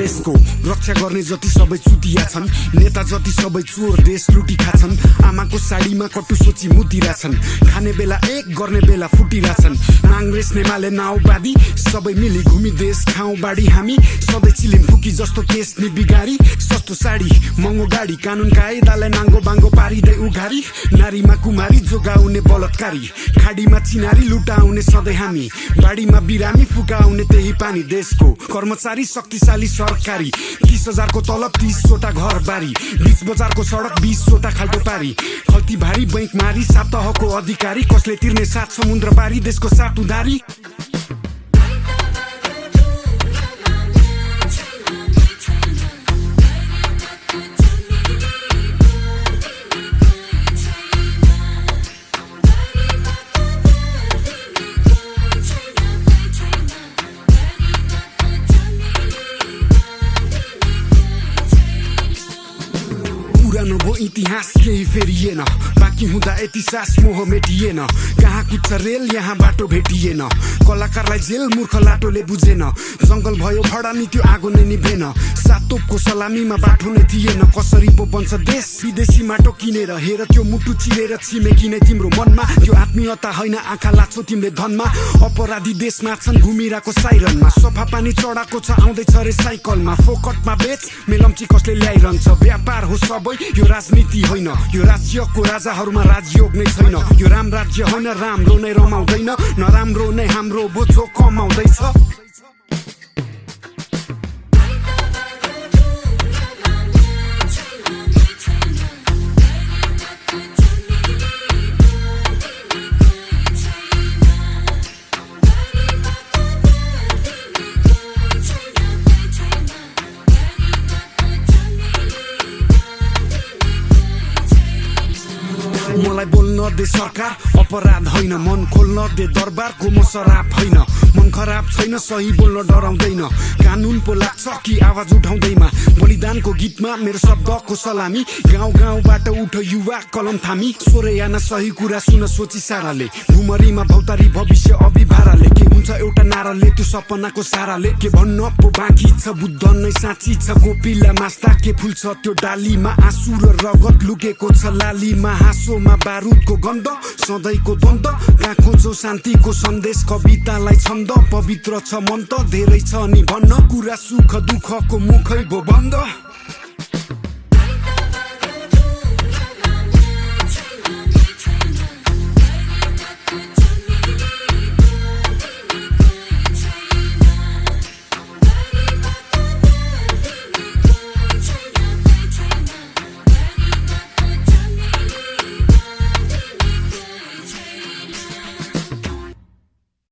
देशको रक्षा गर्ने जति सबै चुतिया छन्, नेता जति सबै चोर देश लुटी खाछन्। आमाको साडीमा कटु सोची मुतिरहेछन्, खाने बेला एक गर्ने बेला फुटिरहेछन्। कांग्रेस नेमाले नाउबादी सबै मिली घुमी देश खाउँ बाडी हामी, सधैँ चिलिम फुकी जस्तो केस नि बिगारी। सस्तो साडी महँगो गाडी कानुन कायदालाई नाङ्गो बाङ्गो पारिँदै उघारी। नारीमा कुमारी जोगाउने बलात्कारी, खाडीमा चिनारी लुटाउने सधैँ हामी, बाडीमा बिरामी फुकाउने त्यही पानी। देशको कर्मचारी शक्तिशाली सरकारी, 30,000 को तलब 30वटा घर बारी, बीच बजारको सडक 20वटा खाल्टो पारी। खल्ती भारी बैंक मारी 7 तहको अधिकारी, कसले तिर्ने 7 समुद्र पारी देशको 7 उधारी। पुरानो भो इतिहास केही फेरिएन, बाँकी हुँदा यति सास मोह मेटिएन। कहाँ कुद्छ रेल यहाँ बाटो भेटिएन, कलाकारलाई जेल मूर्ख लाटोले बुझेन। जंगल भयो भडा नि त्यो आगो नै निभेन, 7 तोपको सलामीमा बाटो नै थिएन। कसरी पो बन्छ देश विदेशी माटो किनेर, हेर त्यो मुटु चिरेर छिमेकी नै तिम्रो मनमा। त्यो आत्मीयता होइन आँखा लाग्छौ तिमीले धनमा, अपराधी देशमा छन् घुमिरहेको साइरनमा। सफा पानी चढाएको छ आउँदैछ रे साइकलमा, फोकटमा बेच मेलम्ची कसले ल्याइरहन्छ। व्यापार हो सबै यो राजनीति होइन, यो राज्यको राजाहरूमा राजयोग नै छैन। यो राम राज्य होइन, राम्रो नै रमाउँदैन, नराम्रो नै हाम्रो बोझो कमाउँदैछ। मलाई बोल्न दे सरकार अपराध होइन, मन खोल्न दे दरबारको म शराब होइन। मन खराब छैन सही बोल्न डराउँदैन, कानुन पो लाग्छ कि आवाज उठाउँदैमा। बलिदानको गीतमा मेरो शब्दको सलामी, गाउँ गाउँबाट उठ युवा कलम थामी। सोरेयाना सही कुरा सुन सोची साराले, भुमरीमा भौतारी भविष्य अभिभाराले। के हुन्छ एउटा नाराले त्यो सपनाको साराले, के भन्न पो बाँकी छ बुद्ध नै साँची छ। कोपिला मास्ता के फुल्छ त्यो डालीमा, आँसु र रगत लुकेको छ लालीमा। हाँसोमा बारुदको गन्ध सधैँको द्वन्द, कहाँ खोजो शान्तिको सन्देश कवितालाई छन्द। पवित्र छ मन त धेरै छ नि भन्न, कुरा सुख दुःखको मुखै भो बन्द।